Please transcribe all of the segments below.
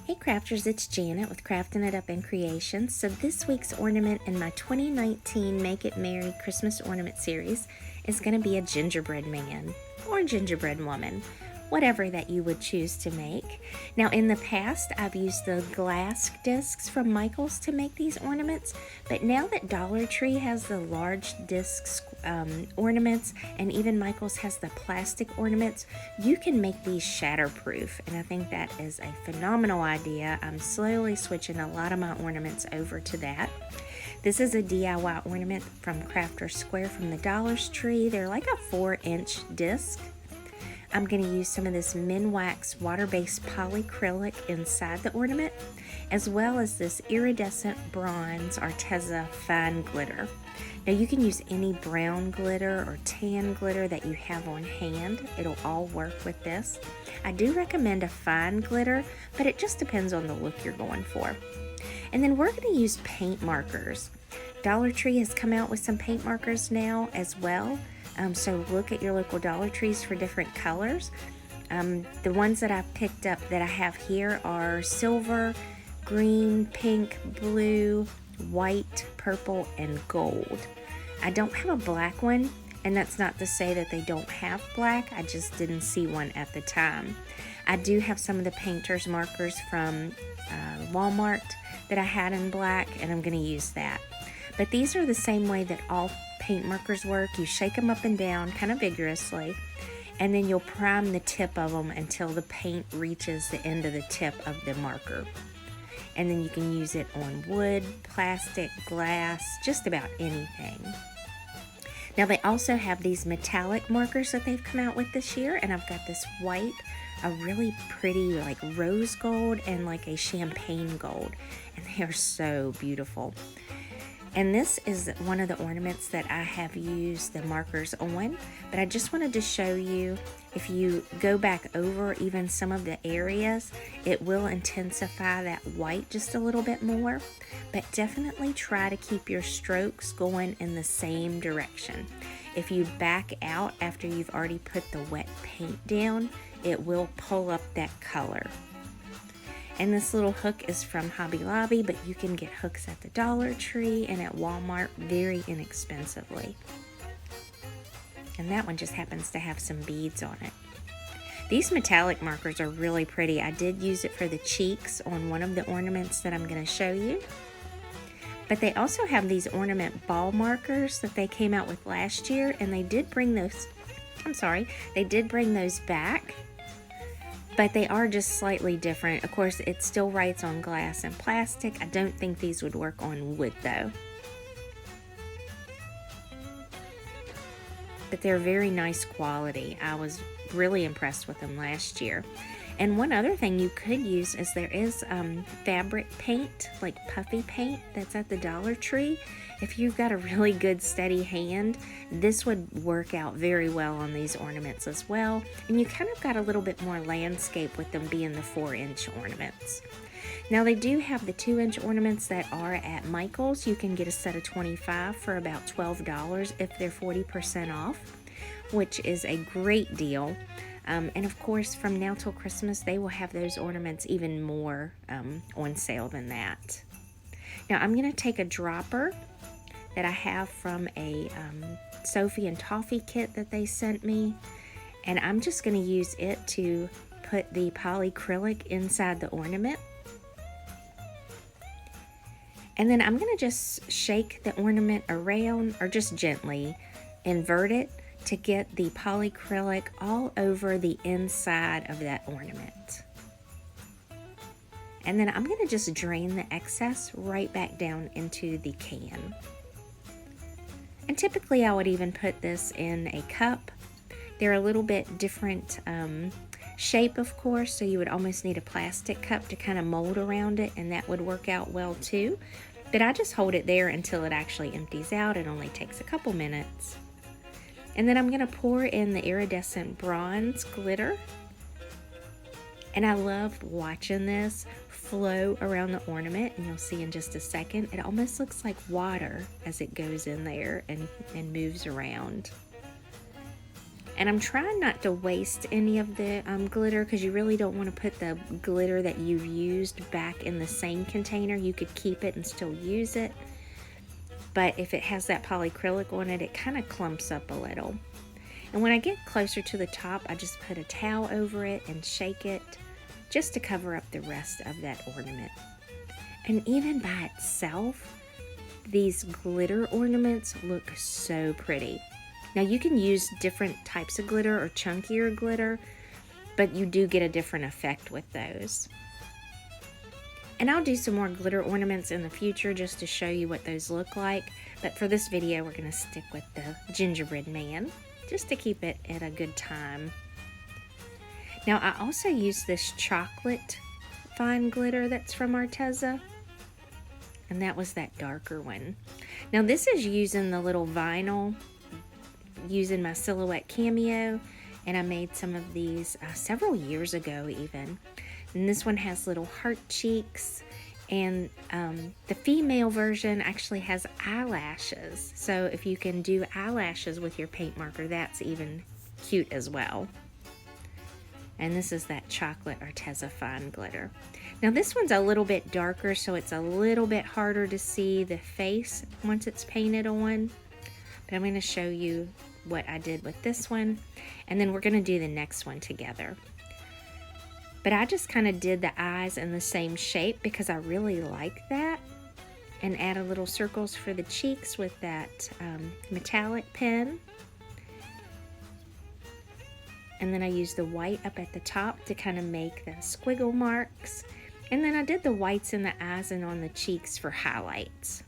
Hey crafters, it's Janet with Crafting It Up in Creations. So this week's ornament in my 2019 Make It Merry Christmas Ornament series is going to be a gingerbread man or gingerbread woman, whatever that you would choose to make. Now in the past I've used the glass discs from Michaels to make these ornaments, but now that Dollar Tree has the large discs ornaments and even Michaels has the plastic ornaments, you can make these shatterproof, and I think that is a phenomenal idea. I'm slowly switching a lot of my ornaments over to that. This is a DIY ornament from Crafter Square from the Dollar Tree. They're like a 4-inch disc. I'm going to use some of this Minwax water-based polyacrylic inside the ornament, as well as this iridescent bronze Arteza fine glitter. Now you can use any brown glitter or tan glitter that you have on hand. It'll all work with this. I do recommend a fine glitter, but it just depends on the look you're going for. And then we're going to use paint markers. Dollar Tree has come out with some paint markers now as well. So look at your local Dollar Trees for different colors. The ones that I've picked up that I have here are silver, green, pink, blue, white, purple, and gold. I don't have a black one, and that's not to say that they don't have black. I just didn't see one at the time. I do have some of the painter's markers from Walmart that I had in black, and I'm going to use that. But these are the same way that all paint markers work. You shake them up and down kind of vigorously, and then you'll prime the tip of them until the paint reaches the end of the tip of the marker. And then you can use it on wood, plastic, glass, just about anything. Now they also have these metallic markers that they've come out with this year, and I've got this white, a really pretty like rose gold and like a champagne gold, and they are so beautiful. And this is one of the ornaments that I have used the markers on, but I just wanted to show you, if you go back over even some of the areas, it will intensify that white just a little bit more, but definitely try to keep your strokes going in the same direction. If you back out after you've already put the wet paint down, it will pull up that color. And this little hook is from Hobby Lobby, but you can get hooks at the Dollar Tree and at Walmart very inexpensively. And that one just happens to have some beads on it. These metallic markers are really pretty. I did use it for the cheeks on one of the ornaments that I'm going to show you. But they also have these ornament ball markers that they came out with last year, and they did bring those, they did bring those back. But they are just slightly different. Of course, it still writes on glass and plastic. I don't think these would work on wood though. But they're very nice quality. I was really impressed with them last year. And one other thing you could use is there is fabric paint, like puffy paint, that's at the Dollar Tree. If you've got a really good steady hand, this would work out very well on these ornaments as well. And you kind of got a little bit more landscape with them being the 4-inch ornaments. Now they do have the 2-inch ornaments that are at Michaels. You can get a set of 25 for about $12 if they're 40% off, which is a great deal. And of course, from now till Christmas, they will have those ornaments even more on sale than that. Now I'm going to take a dropper that I have from a Sophie and Toffee kit that they sent me, and I'm just going to use it to put the polyacrylic inside the ornament. And then I'm going to just shake the ornament around, or just gently invert it to get the polyacrylic all over the inside of that ornament. And then I'm going to just drain the excess right back down into the can. And typically I would even put this in a cup. They're a little bit different shape, of course, so you would almost need a plastic cup to kind of mold around it, and that would work out well too. But I just hold it there until it actually empties out. It only takes a couple minutes. And then I'm going to pour in the iridescent bronze glitter. And I love watching this flow around the ornament, and you'll see in just a second, it almost looks like water as it goes in there and moves around. And I'm trying not to waste any of the glitter, because you really don't want to put the glitter that you've used back in the same container. You could keep it and still use it, but if it has that polyacrylic on it, it kind of clumps up a little. And when I get closer to the top, I just put a towel over it and shake it just to cover up the rest of that ornament. And even by itself, these glitter ornaments look so pretty. Now you can use different types of glitter or chunkier glitter, but you do get a different effect with those. And I'll do some more glitter ornaments in the future just to show you what those look like. But for this video, we're going to stick with the gingerbread man, just to keep it at a good time. Now I also use this chocolate fine glitter that's from Arteza, and that was that darker one. Now this is using the little vinyl, using my Silhouette Cameo, and I made some of these several years ago even. And this one has little heart cheeks, and the female version actually has eyelashes. So if you can do eyelashes with your paint marker, that's even cute as well. And this is that chocolate Arteza fine glitter. Now this one's a little bit darker, so it's a little bit harder to see the face once it's painted on. But I'm going to show you what I did with this one, and then we're going to do the next one together. But I just kind of did the eyes in the same shape because I really like that, and add a little circles for the cheeks with that metallic pen. And then I used the white up at the top to kind of make the squiggle marks. And then I did the whites in the eyes and on the cheeks for highlights.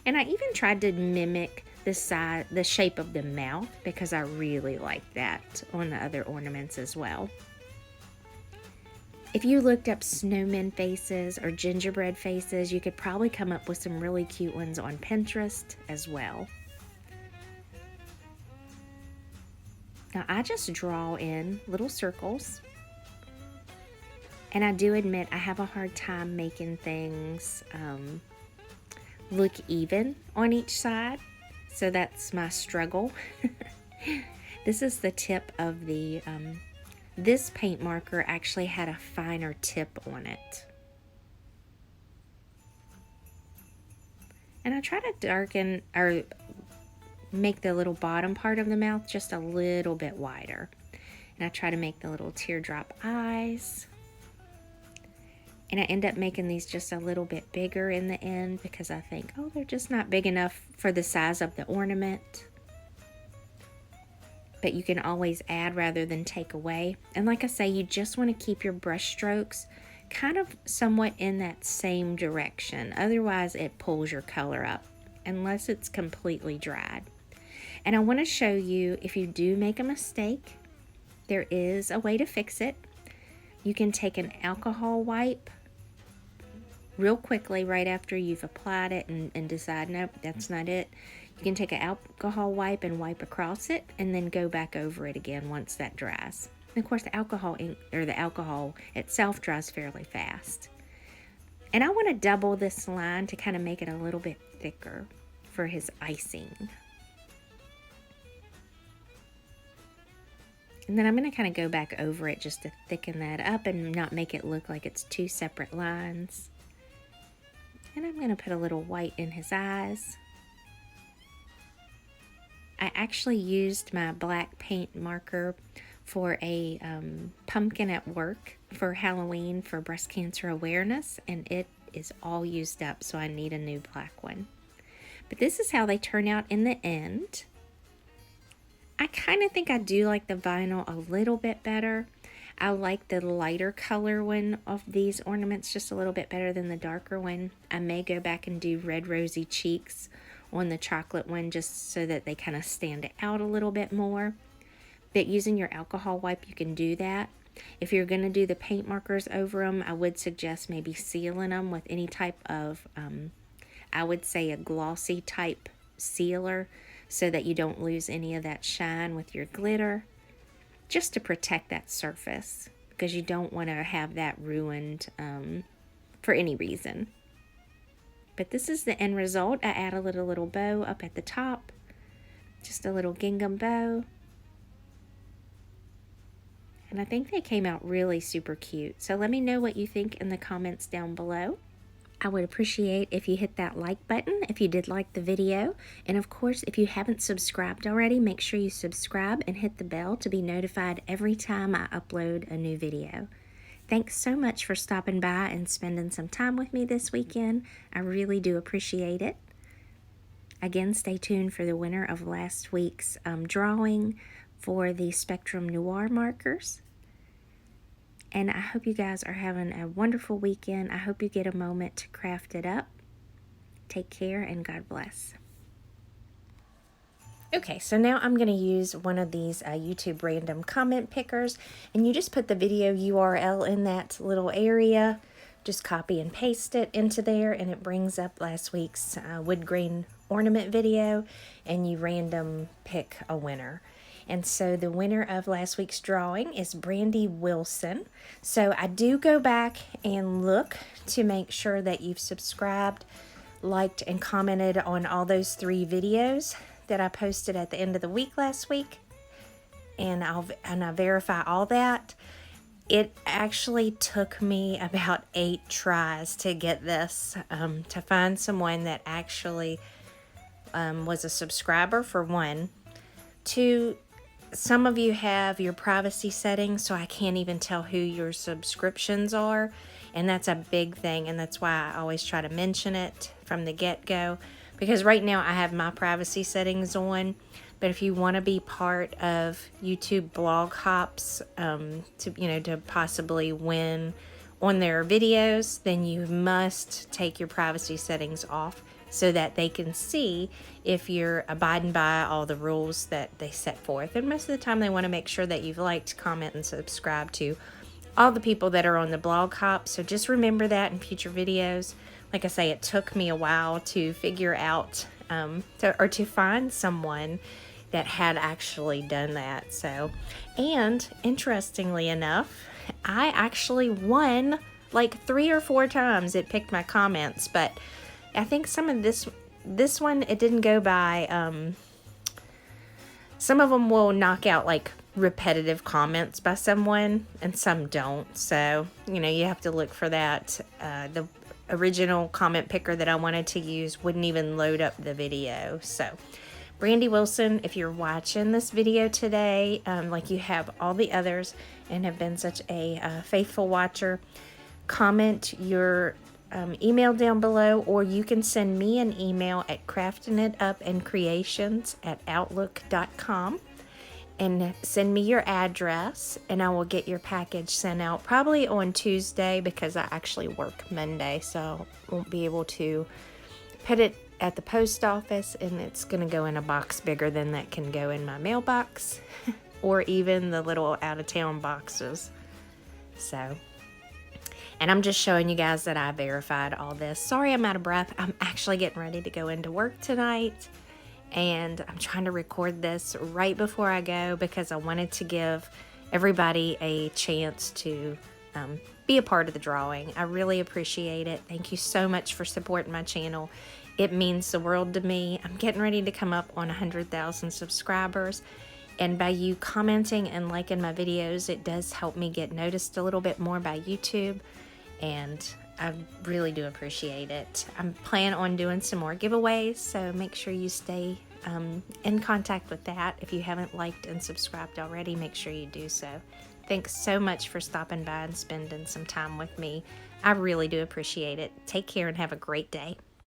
And I even tried to mimic the shape of the mouth, because I really like that on the other ornaments as well. If you looked up snowman faces or gingerbread faces, you could probably come up with some really cute ones on Pinterest as well. Now I just draw in little circles, and I do admit I have a hard time making things look even on each side, so that's my struggle. This is the tip of the this paint marker actually had a finer tip on it. And I try to darken or make the little bottom part of the mouth just a little bit wider. And I try to make the little teardrop eyes. And I end up making these just a little bit bigger in the end, because I think, oh, they're just not big enough for the size of the ornament. But you can always add rather than take away. And like I say, you just want to keep your brush strokes kind of somewhat in that same direction. Otherwise, it pulls your color up unless it's completely dried. And I want to show you, if you do make a mistake, there is a way to fix it. You can take an alcohol wipe real quickly right after you've applied it and decide, nope, that's not it. You can take an alcohol wipe and wipe across it, and then go back over it again once that dries. And of course, the alcohol ink, or the alcohol itself, dries fairly fast. And I want to double this line to kind of make it a little bit thicker for his icing. And then I'm going to kind of go back over it just to thicken that up and not make it look like it's two separate lines. And I'm going to put a little white in his eyes. I actually used my black paint marker for a pumpkin at work for Halloween for breast cancer awareness, and it is all used up, so I need a new black one. But this is how they turn out in the end. I kind of think I do like the vinyl a little bit better. I like the lighter color one of these ornaments just a little bit better than the darker one. I may go back and do red rosy cheeks on the chocolate one just so that they kind of stand out a little bit more. But using your alcohol wipe, you can do that. If you're going to do the paint markers over them, I would suggest maybe sealing them with any type of, I would say a glossy type sealer, so that you don't lose any of that shine with your glitter, just to protect that surface, because you don't want to have that ruined for any reason. But this is the end result. I add a little bow up at the top, just a little gingham bow. and I think they came out really super cute. So let me know what you think in the comments down below. I would appreciate if you hit that like button if you did like the video. And of course, if you haven't subscribed already, make sure you subscribe and hit the bell to be notified every time I upload a new video. Thanks so much for stopping by and spending some time with me this weekend. I really do appreciate it. Again, stay tuned for the winner of last week's drawing for the Spectrum Noir Markers. And I hope you guys are having a wonderful weekend. I hope you get a moment to craft it up. Take care and God bless. Okay, so now I'm going to use one of these YouTube random comment pickers, and you just put the video URL in that little area. Just copy and paste it into there, and it brings up last week's wood grain ornament video, and you random pick a winner. And so the winner of last week's drawing is Brandy Wilson. So I do go back and look to make sure that you've subscribed, liked, and commented on all those 3 videos that I posted at the end of the week last week. And I verify all that. It actually took me about 8 tries to get this, to find someone that actually was a subscriber, for one. 2, some of you have your privacy settings, so I can't even tell who your subscriptions are, and that's a big thing, and that's why I always try to mention it from the get-go, because right now I have my privacy settings on. But if you want to be part of YouTube blog hops, to possibly win on their videos, then you must take your privacy settings off so that they can see if you're abiding by all the rules that they set forth. And most of the time they want to make sure that you've liked, comment, and subscribe to all the people that are on the blog hop. So just remember that in future videos. Like I say, it took me a while to figure out to find someone that had actually done that. So, and interestingly enough, I actually won like 3 or 4 times. It picked my comments, but I think some of this one, it didn't go by. Some of them will knock out like repetitive comments by someone, and some don't. So, you have to look for that. The original comment picker that I wanted to use wouldn't even load up the video. So, Brandy Wilson, if you're watching this video today, like you have all the others and have been such a faithful watcher, comment your email down below, or you can send me an email at craftingitupandcreations@outlook.com and send me your address, and I will get your package sent out probably on Tuesday, because I actually work Monday, so I won't be able to put it at the post office, and it's going to go in a box bigger than that can go in my mailbox or even the little out-of-town boxes. So, and I'm just showing you guys that I verified all this. Sorry I'm out of breath. I'm actually getting ready to go into work tonight, and I'm trying to record this right before I go because I wanted to give everybody a chance to be a part of the drawing. I really appreciate it. Thank you so much for supporting my channel. It means the world to me. I'm getting ready to come up on 100,000 subscribers, and by you commenting and liking my videos, it does help me get noticed a little bit more by YouTube, and I really do appreciate it. I'm planning on doing some more giveaways, so make sure you stay in contact with that. If you haven't liked and subscribed already, make sure you do so. Thanks so much for stopping by and spending some time with me. I really do appreciate it. Take care and have a great day.